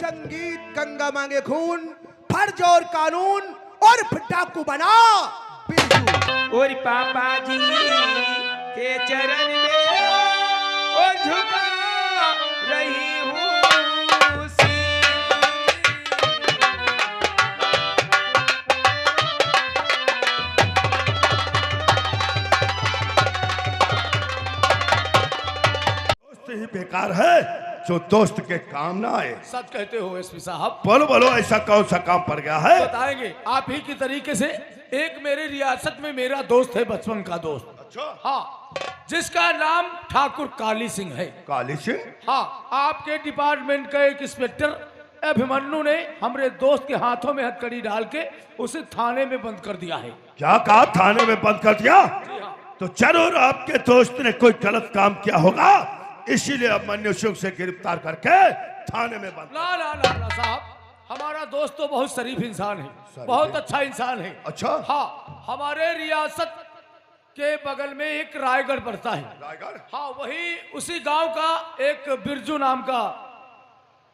संगीत गंगा मांगे खून, फर्ज और कानून और डाकू बना बिरजू। और पापा जी के चरण में ओ झुका रही हूँ ही बेकार है जो दोस्त के काम ना आए। सच कहते हो एसपी साहब। बोलो बोलो, ऐसा कौन सा काम पड़ गया है? बताएंगे आप ही की तरीके से। एक मेरी रियासत में मेरा दोस्त है, बचपन का दोस्त। अच्छा। हाँ, जिसका नाम ठाकुर काली सिंह है। काली सिंह? हाँ, आपके डिपार्टमेंट का एक इंस्पेक्टर अभिमन्यु ने हमारे दोस्त के हाथों में हथकड़ी डाल के उसे थाने में बंद कर दिया है। क्या कहा? थाने में बंद कर दिया? तो जरूर आपके दोस्त ने कोई गलत काम किया होगा, इसीलिए अभिमन्यु सिंह से गिरफ्तार करके थाने में बंद। ना ना ना ना साहब, हमारा दोस्त तो बहुत शरीफ इंसान है, बहुत अच्छा इंसान है। अच्छा। हाँ, हमारे रियासत के बगल में एक रायगढ़ पड़ता है। रायगढ़? हाँ, वही उसी गांव का एक बिरजू नाम का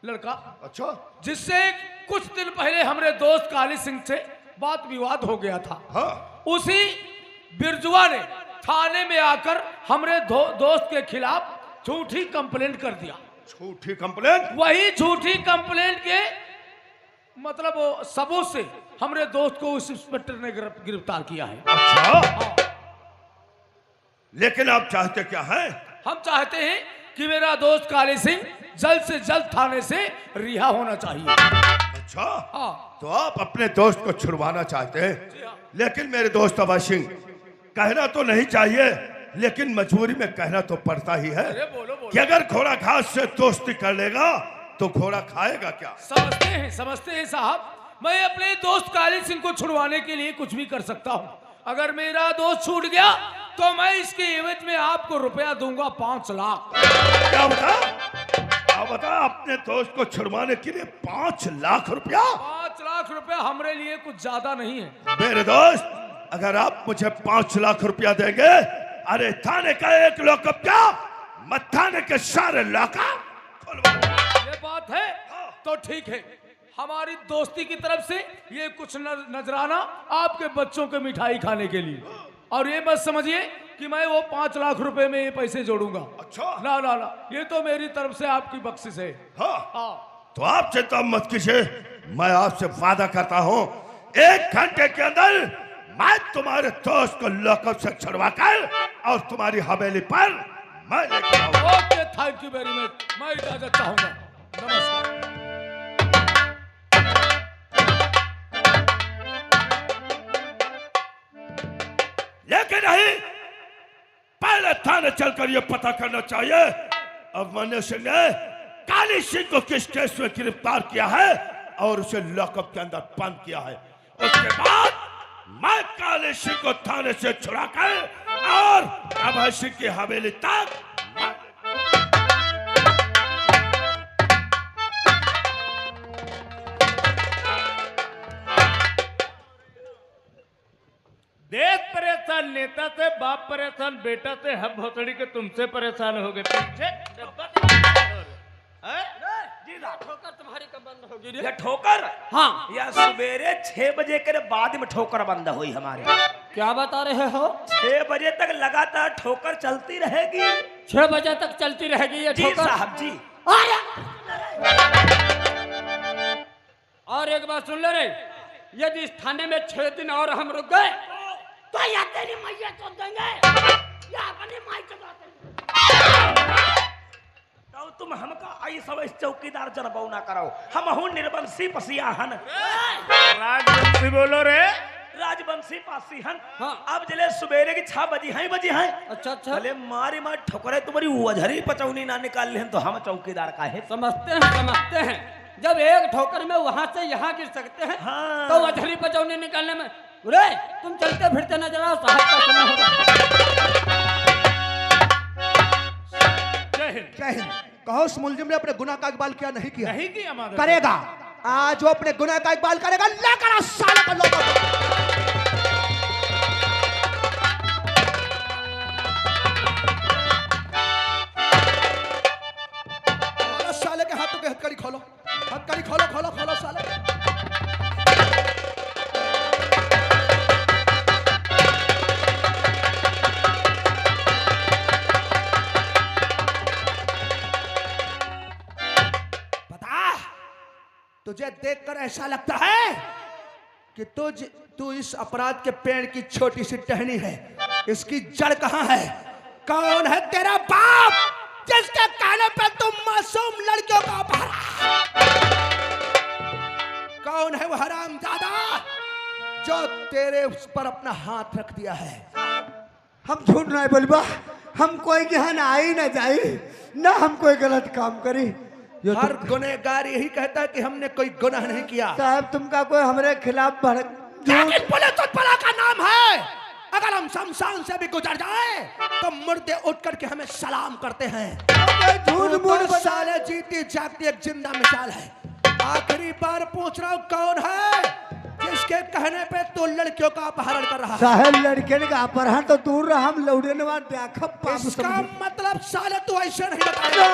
लड़का। अच्छा। जिससे कुछ दिन पहले हमारे दोस्त काली सिंह से बात विवाद हो गया था। हाँ। उसी बिरजुआ ने थाने में आकर हमारे दोस्त के खिलाफ झूठी कंप्लेंट कर दिया। झूठी कंप्लेंट? वही झूठी कंप्लेंट के मतलब सबूत से हमारे दोस्त को उस इंस्पेक्टर ने गिरफ्तार किया है। अच्छा। लेकिन आप चाहते क्या हैं? हम चाहते हैं कि मेरा दोस्त काली सिंह जल्द से जल्द थाने से रिहा होना चाहिए। अच्छा। हाँ। तो आप अपने दोस्त को छुड़वाना चाहते हैं, लेकिन मेरे दोस्त अभय सिंह, कहना तो नहीं चाहिए लेकिन मजबूरी में कहना तो पड़ता ही है। अरे बोलो बोलो। कि अगर घोड़ा घास से दोस्ती कर लेगा तो घोड़ा खाएगा क्या? समझते हैं साहब। मैं अपने दोस्त काली सिंह को छुड़वाने के लिए कुछ भी कर सकता हूँ। अगर मेरा दोस्त छूट गया तो मैं इसके एवज में आपको रुपया दूंगा 5 लाख। क्या बता? अपने दोस्त को छुड़वाने के लिए 5 लाख रुपया? 5 लाख रुपया हमारे लिए कुछ ज्यादा नहीं है। मेरे दोस्त, अगर आप मुझे 5 लाख रुपया देंगे, अरे थाने का एक लॉकअप क्या, मैं थाने के सारे लॉकअप। ये बात है तो ठीक है। हमारी दोस्ती की तरफ से ये कुछ नजराना आपके बच्चों के मिठाई खाने के लिए। और ये मत समझिए कि मैं वो 5 लाख रुपए में ये पैसे जोड़ूंगा। अच्छा। ना ना ना, ये तो मेरी तरफ से आपकी बख्शिश है। हाँ। तो आप चिंता मत कीजिए, मैं आपसे वादा करता हूँ 1 घंटे के अंदर मैं तुम्हारे दोस्त को लॉकअप से छुड़वाकर और तुम्हारी हवेली पर मैं लेकर आऊंगा। Okay, thank you very much. मैं इजाजत चाहूंगा। नमस्कार। लेकिन नहीं, पहले थाने चलकर यह पता करना चाहिए अभिमन्यु सिंह ने काली सिंह को किस केस में गिरफ्तार किया है और उसे लॉकअप के अंदर बंद किया है। उसके बाद मैं काली सिंह को थाने से छुड़ाकर और अभय सिंह की हवेली तक देश परेशान नेता से, बाप परेशान बेटा से, हम भोसड़ी के तुमसे परेशान हो गए। पीछे जी ठोकर तुम्हारी कब बंद होगी? ये ठोकर? हाँ, या सवेरे 6 बजे के बाद में ठोकर बंद हुई हमारे। क्या बता रहे हो? 6 बजे तक लगातार ठोकर चलती रहेगी। 6 बजे तक चलती रहेगी ये ठोकर? जी साहब जी। और एक बात सुन ले रे, यदि इस थाने में 6 दिन और हम रुक गए तो या तेरी मैया चोद देंगे या अपनी माई चोद। तो तुम हमका आई सब इस चौकीदार जनबौ ना करो, हम हूं निर्वंशी पसियाहन। राजवंशी बोलो रे। राजवंशी पासीहन। हाँ। अब जले सवेरे की 6 बजी हैं। अच्छा अच्छा, भले मारी मार ठोकरे तुम्हारी वजहरी पचौनी ना निकाल ले तो हम चौकीदार का है। समझते हैं। जब एक ठोकर में वहां से यहाँ गिर सकते हैं, हाँ। तो वजहरी पचौनी निकालने में रे तुम चलते फिरते नजर आओ, साहब का समय होगा। जय हिंद। जय हिंद। कहो उस मुलजिम ने अपने गुनाह का इकबाल किया नहीं किया? नहीं किया माधव। करेगा। आज वो अपने गुनाह का इकबाल करेगा। लेकर साले को लॉकअप। साले के हाथों के हथकड़ी खोलो। हथकड़ी खोलो खोलो खोलो साले। तुझे देखकर ऐसा लगता है कि तू इस अपराध के पेड़ की छोटी सी टहनी है। इसकी जड़ कहां है? कौन है तेरा बाप जिसके कहने पे तुम मासूम लड़कियों का अपहरण? कौन है वो हरामजादा जो तेरे उस पर अपना हाथ रख दिया है? हम झूठ नहीं बोलबा, हम कोई के यहाँ आई ना जाए ना हम कोई गलत काम करी। हर गुनहगार यही कहता है कि हमने कोई गुनाह नहीं किया। साहब तुमका कोई हमारे खिलाफ भड़क लेकिन पुलिस तो बला का नाम है। अगर हम शमशान से भी गुजर जाए तो मुर्दे उठ करके हमें सलाम करते हैं। झूठ मूठ साले जीती जागती एक जिंदा मिसाल है। आखिरी बार पूछ रहा हूँ, कौन है जिसके कहने पे तू लड़कियों का अपहरण कर रहा है? साहब लड़के का अपहरण तो दूर रहा, हम लौड़ने वाले इसका मतलब साले तू ऐसे नहीं बताएगा।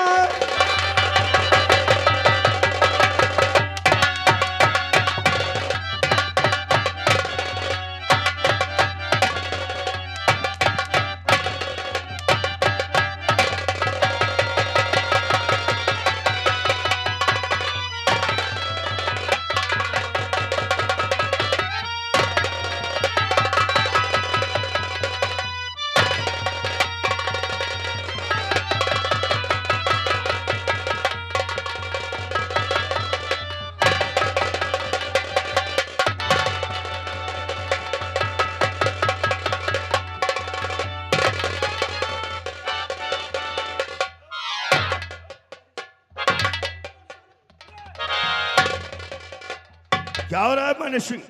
क्या हो रहा है माने सिंह?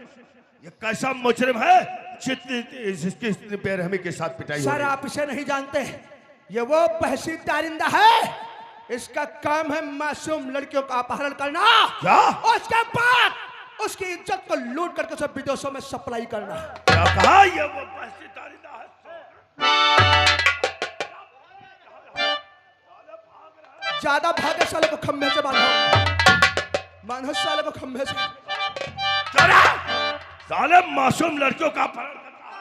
ये कैसा मुजरिम है जिसकी इतनी बेरहमी के साथ पिटाई हो सर रही है? आप इसे नहीं जानते, ये वो वहशी दारिंदा है। इसका काम है मासूम लड़कियों का अपहरण करना। क्या? उसके बाद उसकी इज्जत को लूट करके सब विदेशों में सप्लाई करना। क्या कहा? ये वो वहशी दारिंदा है। ज्यादा भागे साले को खंभे से बांधो साले को खंभे से। साले मासूम लड़कियों का अपहरण करता है।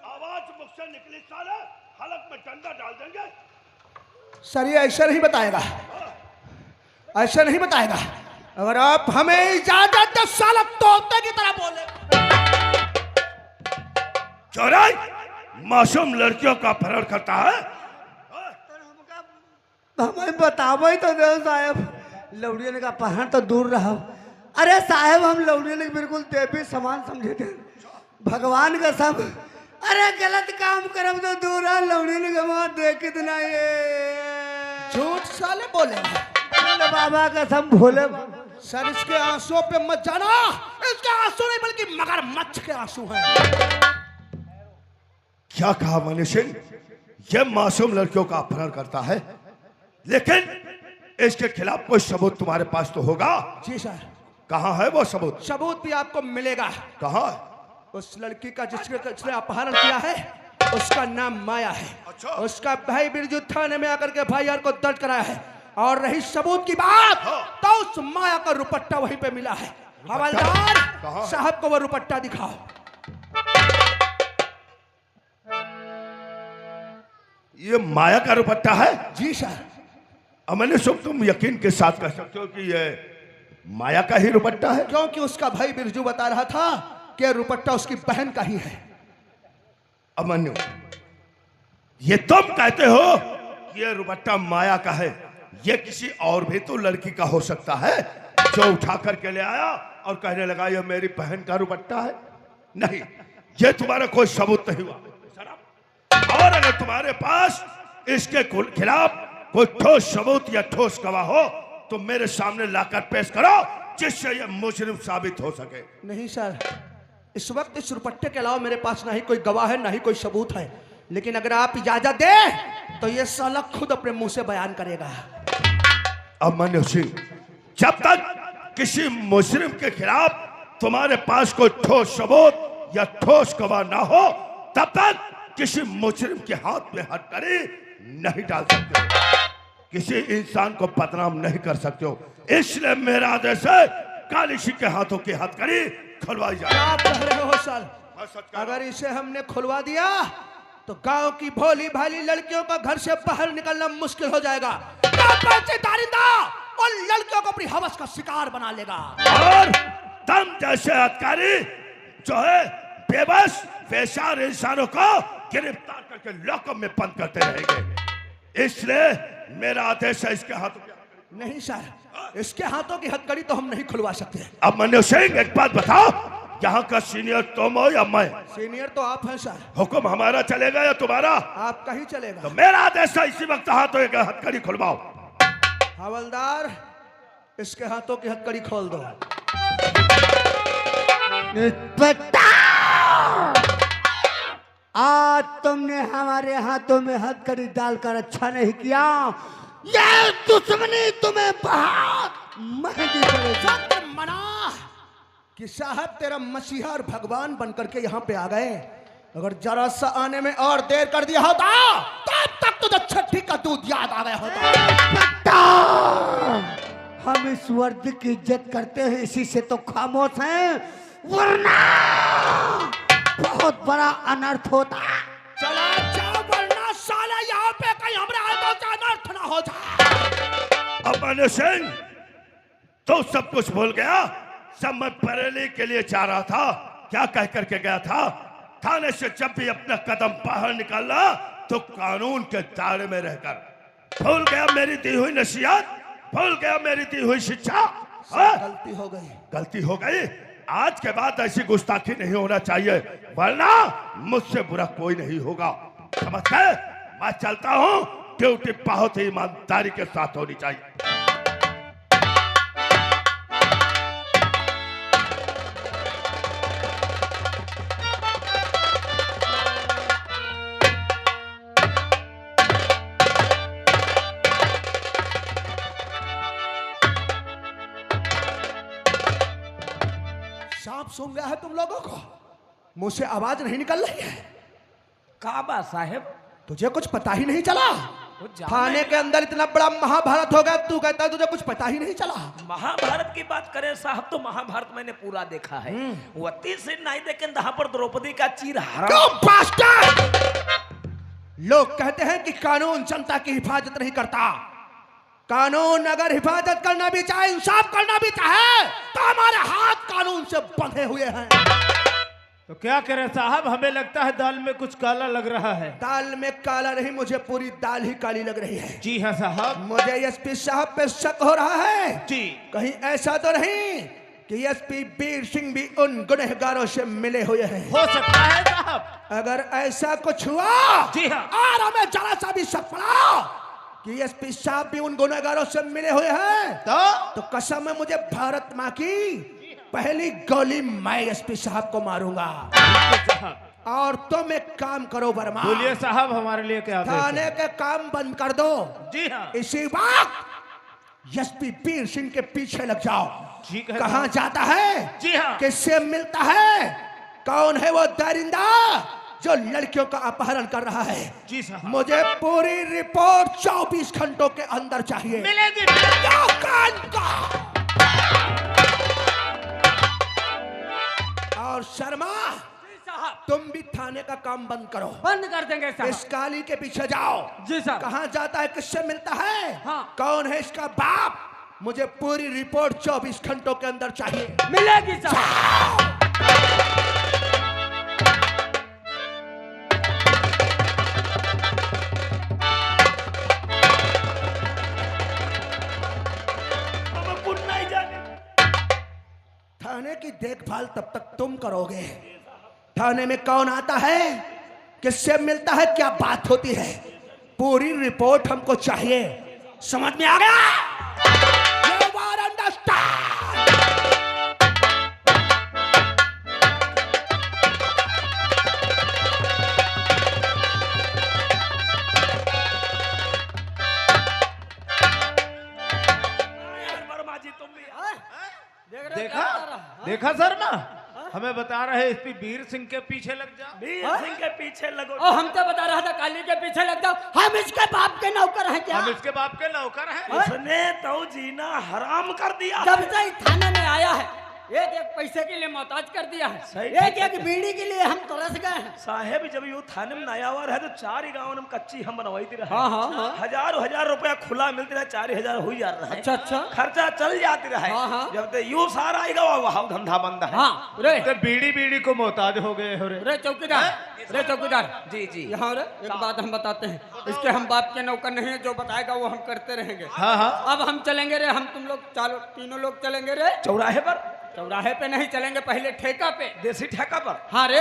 आवाज मुख से निकली साले, हलक में डंडा डाल देंगे। सर ये ऐसा नहीं बताएगा, ऐसा नहीं बताएगा। अगर आप हमें इजाजत दो साला तोते की तरह बोले। चौराई मासूम लड़कियों का अपहरण करता है। हमें बताओ तो दे साहब, लौड़ियन का अपहरण तो दूर रहा। अरे साहब हम लौड़ियन के बिल्कुल देवी समान समझे थे, भगवान का सब। अरे गलत काम करम तो दूर है, लौड़ियन के वहां देखित नहीं है। झूठ साले बोले बाबा का सब भोले। सर इसके आंसुओं पे मत जाना, इसके आंसू नहीं बल्कि मगरमच्छ के आंसू हैं। क्या कहा माने सिंह? यह मासूम लड़कियों का अपहरण करता है, लेकिन इसके खिलाफ कोई सबूत तुम्हारे पास तो होगा? जी सर। कहाँ है वो सबूत? सबूत भी आपको मिलेगा। कहाँ? उस लड़की का जिसने अपहरण किया है उसका नाम माया है। अच्छा। उसका भाई बिरजू थाने में आकर के भाई को दर्ज कराया है। और रही सबूत की बात, तो उस माया का रुपट्टा वहीं पे मिला है। हवलदार कहाँ? साहब को वो रुपट्टा दिखाओ। ये माया का रुपट्टा है? जी सर। अमन सुख तुम यकीन के साथ कह सकते हो कि ये माया का ही रुपट्टा है? क्योंकि उसका भाई बिरजू बता रहा था कि रुपट्टा उसकी बहन का ही है। अमन्यु, ये तुम कहते हो कि ये रुपट्टा माया का है, ये किसी और भी तो लड़की का हो सकता है जो उठा करके ले आया और कहने लगा ये मेरी बहन का रुपट्टा है? नहीं, ये तुम्हारा कोई सबूत नहीं हुआ। और अगर तुम्हारे पास इसके खिलाफ कोई ठोस सबूत या ठोस गवाह हो तो मेरे सामने लाकर पेश करो, जिससे यह मुजरिम साबित हो सके। नहीं सर, इस वक्त इस रुपट्टे के अलावा मेरे पास ना ही कोई गवाह है ना ही कोई सबूत है। लेकिन अगर आप इजाजत दे तो ये साला खुद अपने मुंह से बयान करेगा। अमन्यु सिंह, जब तक किसी मुजरिम के खिलाफ तुम्हारे पास कोई ठोस सबूत या ठोस गवाह ना हो, तब तक किसी मुजरिम के हाथ में हथकड़ी नहीं डाल सकते हो, किसी इंसान को बदनाम नहीं कर सकते हो। इसलिए मेरा आदेश है काली सिंह के हाथों की हथकड़ी खुलवाई जाए। क्या कह रहे हो साल? मैं सच कह रहा अगर इसे हमने खुलवा दिया तो गांव की भोली भाली लड़कियों का घर से बाहर निकलना मुश्किल हो जाएगा। दारिंदा और लड़कियों को अपनी हवस का शिकार बना लेगा। और तुम जैसे अधिकारी जो है बेबस बेचार इंसानों को गिरफ्तार करके लॉकअप में बंद करते रहेंगे। इसलिए मेरा आदेश है इसके हाथों की। नहीं सर, इसके हाथों की हथकड़ी तो हम नहीं खुलवा सकते। अब मनु सिंह एक बात बताओ, यहाँ का सीनियर तुम हो या मैं? सीनियर तो आप हैं सर। हुक्म हमारा चलेगा या तुम्हारा? आपका ही चलेगा। तो मेरा आदेश है इसी वक्त हाथों की हथकड़ी खुलवाओ। हवलदार, इसके हाथों की हथकड़ी खोल दो। आज तुमने हमारे हाथों में हथकड़ी डालकर अच्छा नहीं किया। ये दुश्मनी तुम्हें बहुत महंगी पड़ेगी। मना कि साहब तेरा मसीहा और भगवान बनकर के यहाँ पे आ गए। अगर जरा सा आने में और देर कर दिया होता तब तक तुझे छठी का दूध याद आ गया होता। हम इस वर्द की इज्जत करते हैं, इसी से तो खामोश हैं, वरना बहुत बड़ा अनर्थ होता। चला जाओ वरना साला यहाँ पे कहीं हमारे हाथों से अनर्थ ना हो जाए। अब मनु सिंह तो सब कुछ भूल गया। सब मैं बरेली के लिए जा रहा था, क्या कह करके गया था? थाने से जब भी अपना कदम बाहर निकालना तो कानून के दायरे में रहकर। भूल गया मेरी दी हुई नसीहत, भूल गया मेरी दी हुई शिक्षा। गलती हो गई। गलती हो गई। आज के बाद ऐसी गुस्ताखी नहीं होना चाहिए, वरना मुझसे बुरा कोई नहीं होगा। समझ गए? मैं चलता हूँ। ड्यूटी बहुत ही ईमानदारी के साथ होनी चाहिए। सांप सूंघ गया है तुम लोगों को? मुंह से आवाज नहीं निकल रही है? काबा साहेब, तुझे कुछ पता ही नहीं चला? वो जान थाने नहीं के अंदर इतना बड़ा महाभारत हो गया, तू कहता है तुझे कुछ पता ही नहीं चला? महाभारत की बात करें साहब तो महाभारत मैंने पूरा देखा है। वती से नहीं देखे जहां पर द्रौपदी का चीर हरा। क्यों बास्टर्ड? लोग कहते हैं कि कानून जनता की हिफाजत नहीं करता। कानून अगर हिफाजत करना भी चाहे, इंसाफ करना भी चाहे, तो हमारे हाथ कानून से बंधे हुए हैं। तो क्या करें साहब, हमें लगता है दाल में कुछ काला लग रहा है। दाल में काला नहीं, मुझे पूरी दाल ही काली लग रही है। जी हाँ साहब। मुझे एसपी साहब पे शक हो रहा है। जी। कहीं ऐसा तो नहीं कि एसपी वीर सिंह भी उन गुनहगारों से मिले हुए हैं? हो सकता है साहब। अगर ऐसा कुछ हुआ, जी हाँ। और हमें जरा सा भी शक पड़ा कि एसपी साहब भी उन गुनहगारों से मिले हुए हैं, तो कसम है मुझे भारत माँ की, पहली गोली मैं एसपी साहब को मारूंगा। और तुम एक काम करो वर्मा, बोलिए साहब, हमारे लिए क्या आदेश है? थाने के काम बंद कर दो। जी हाँ। इसी वक्त एसपी वीर सिंह के पीछे लग जाओ। ठीक है। कहाँ जाता है? जी हाँ। किससे मिलता है? कौन है वो दरिंदा जो लड़कियों का अपहरण कर रहा है? जी साहब। मुझे पूरी रिपोर्ट 24 घंटों के अंदर चाहिए। मिलेगी। जाओ कान का। और शर्मा, तुम भी थाने का काम बंद करो। बंद कर देंगे साहब। इस काली के पीछे जाओ। जी साहब। कहाँ जाता है, किससे मिलता है, हाँ। कौन है इसका बाप? मुझे पूरी रिपोर्ट 24 घंटों के अंदर चाहिए। मिलेगी साहब। थाने की देखभाल तब तक तुम करोगे। थाने में कौन आता है, किससे मिलता है, क्या बात होती है, पूरी रिपोर्ट हमको चाहिए। समझ में आ गया? You are understand? वर्मा जी तुम भी देखा देखा शर्मा, हमें बता रहे इस पे वीर सिंह के पीछे लग जा। वीर सिंह के पीछे लगो। और हम तो बता रहा था काली के पीछे लग जाओ। हम इसके बाप के नौकर हैं क्या? हम इसके बाप के नौकर हैं। उसने तो जीना हराम कर दिया। जब से इस थाने में आया है एक एक पैसे के लिए मोहताज कर दिया है। सही। एक एक बीड़ी के लिए हम तरस गए हैं। साहेब जब यू थाने में नया हुआ रहे तो 4 ही गाँव में कच्ची हम बनवाई रहे। हाँ, हाँ, हाँ। हजार रुपया खुला मिलती रहे, 4000 हो जा रहा है। अच्छा अच्छा। खर्चा चल जाती रहे। हाँ, हाँ। जब तक यू सारा आएगा वहाँ धंधा बंद है। हाँ रे तो बीड़ी को मोहताज हो गए हो रे। रे चौकीदार, रे चौकीदार जी जी। यहाँ रे एक बात हम बताते हैं। इसके हम बाप के नौकर नहीं है, जो बताएगा वो हम करते रहेंगे। हाँ हाँ। अब हम चलेंगे रे, हम तुम लोग तीनों लोग चलेंगे रे। चौराहे पर? चौराहे पे नहीं चलेंगे, पहले ठेका पे। देसी ठेका पर? हाँ रे,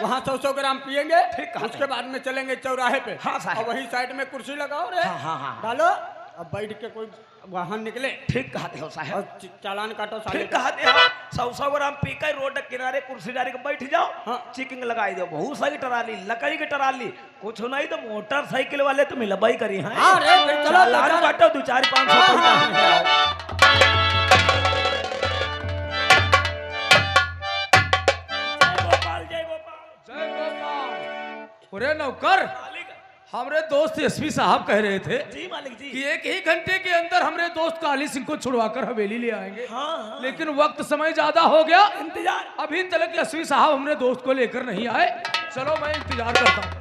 वहाँ 100 ग्राम पियेंगे। ठीक है। उसके बाद में चलेंगे चौराहे पे। हाँ साहब। और वहीं साइड में कुर्सी लगाओ रे। हाँ, हाँ, हाँ। डालो, अब बैठ के कोई वाहन निकले ठीक कहते हो साहब। और चालान काटो साले ठीक का। कहते हो। 100 ग्राम पी कर रोड के किनारे कुर्सी डाल के बैठ जाओ। हाँ। चिकिंग लगाई दो, बहुत सारी टराली, लकड़ी की टराली, कुछ नहीं तो मोटरसाइकिल वाले तो मिलबाई करी हैं। हाँ रे, फिर चलो चालान काटो 2-4-500 अरे नौकर, हमारे दोस्त एसपी साहब कह रहे थे जी मालिक जी। कि 1 ही घंटे के अंदर हमारे दोस्त काली सिंह को छुड़वाकर हवेली ले आएंगे। हाँ, हाँ। लेकिन वक्त समय ज्यादा हो गया, इंतजार। अभी तक एसपी साहब हमने दोस्त को लेकर नहीं आए। चलो मैं इंतजार करता हूँ।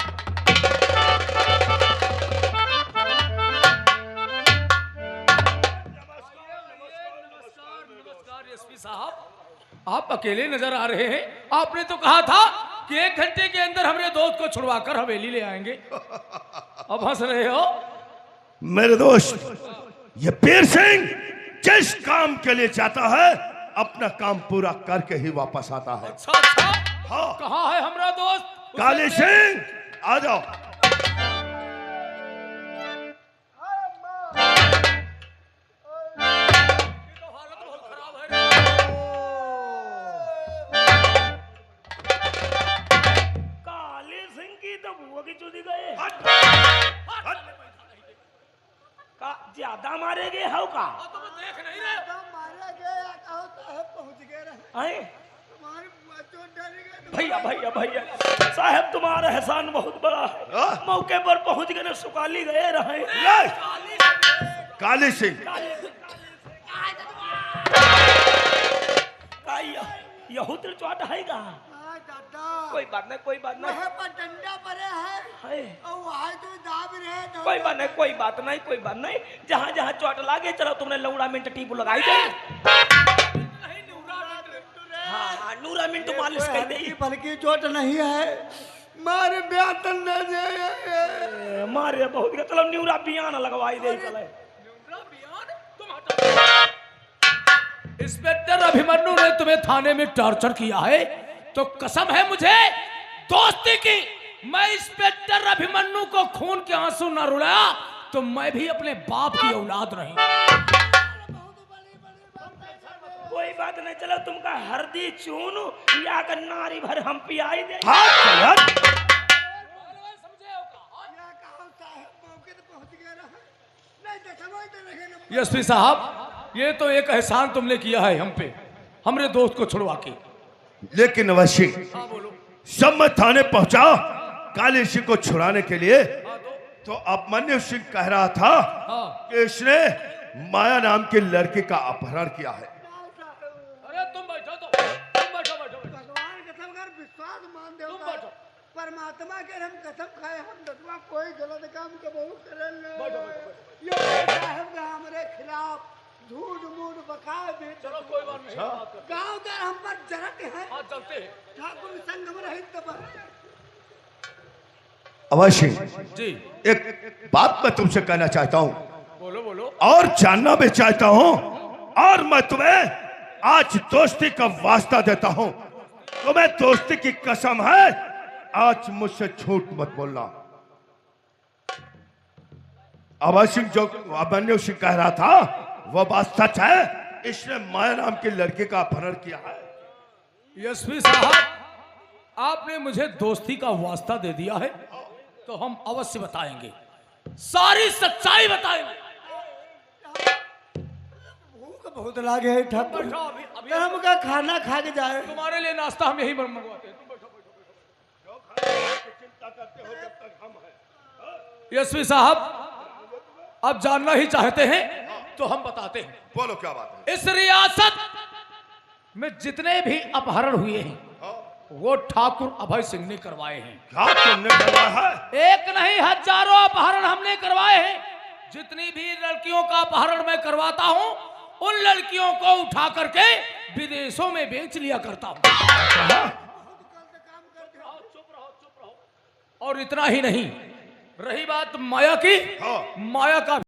नमस्कार एसपी साहब, आप अकेले नजर आ रहे हैं। आपने तो कहा था कि 1 घंटे के अंदर हमारे दोस्त को छुड़वाकर हवेली ले आएंगे। अब हंस रहे हो? मेरे दोस्त, ये वीर सिंह जिस काम के लिए जाता है अपना काम पूरा करके ही वापस आता है। अच्छा अच्छा। हाँ। कहाँ है हमारा दोस्त? काली सिंह आ जाओ। काली सिंह की तो बुआ की चूदी गए। का ज्यादा मारेगे हो का? देख नहीं रहे? आए? भैया भैया भैया साहब, तुम्हारा एहसान बहुत बड़ा है। मौके पर पहुंच गए, सुकाली गए रहे। ले! काली सिंह यहू तेरे चोट है का? कोई बात नहीं, कोई बात नहीं। डंडा पड़े है है। और वहाँ तो दाब रहे तो कोई बात नहीं, कोई बात नहीं, कोई बात नहीं। जहाँ जहाँ चोट लागे चलो तुमने लौड़ा मिनट टीप लगाई दे। हाँ, नूरा मिनट मालिश कर दे। बल्कि चोट नहीं है, मारे ब्यातन दे दे। मारे बहुत के चलो न्यूरा बियान लगवाई दे चले। इंस्पेक्टर अभिमन्यु ने तुम्हें थाने में टॉर्चर किया है तो कसम है मुझे दोस्ती की, मैं इंस्पेक्टर अभिमन्यु को खून के आंसू न रुलाया तो मैं भी अपने बाप की औलाद नहीं। कोई बात नहीं, चलो तुमका हरदी चून या कर नारी भर हम पियाई दे। हाँ, चल हट। एसपी साहब, ये तो एक एहसान तुमने किया है हम पे, हमरे दोस्त को छुड़वा के। लेकिन वशी हाँ बोलो। जब मैं थाने पहुंचा काली सिंह को छुड़ाने के लिए तो अभिमन्यु सिंह कह रहा था हाँ। कि इसने माया नाम की लड़की का अपहरण किया है। अरे तुम बैठो तो, तुम बैठो बैठो बैठो। भगवान कसम कर विश्वास मान दे तुम बैठो। परमात्मा के हम कसम खाए हम दसवा कोई गलत काम कबहू करल बैठो, बैठो, यो साहब का हमारे खिलाफ झूठ मूठ बका दे। चलो कोई बात नहीं, बात करते गांव का हम पर जरक है हैं। हाँ चलते हैं। ठाकुर संग में रहित तब अवश्य जी एक बात मैं तुमसे कहना चाहता हूँ बोलो बोलो। और जानना भी चाहता हूँ, और मैं तुम्हें आज दोस्ती का वास्ता देता हूँ। तुम्हें दोस्ती की कसम है, आज मुझसे झूठ मत बोलना। अवश्य जो अभिमन्यु सिंह कह रहा था वह बात सच है, इसने माया नाम की लड़की का अपहरण किया है। एसपी साहब, आपने मुझे दोस्ती का वास्ता दे दिया है तो हम अवश्य बताएंगे, सारी सच्चाई बताएंगे। भूख बहुत लागे है ठाकुर बैठो अभी अभी हम का खाना खा के जाए तुम्हारे लिए नाश्ता हम यही मंगवाते हैं। तुम बैठो यशवी साहब, अब जानना ही चाहते हैं तो हम बताते हैं। बोलो क्या बात है। इस रियासत में जितने भी अपहरण हुए हैं वो ठाकुर अभय सिंह ने करवाए हैं। क्या तुमने करवाया है? एक नहीं हजारों अपहरण हमने करवाए हैं। जितनी भी लड़कियों का अपहरण मैं करवाता हूं उन लड़कियों को उठा करके विदेशों में बेच लिया करता हूं। और इतना ही नहीं, रही बात माया की, हाँ। माया का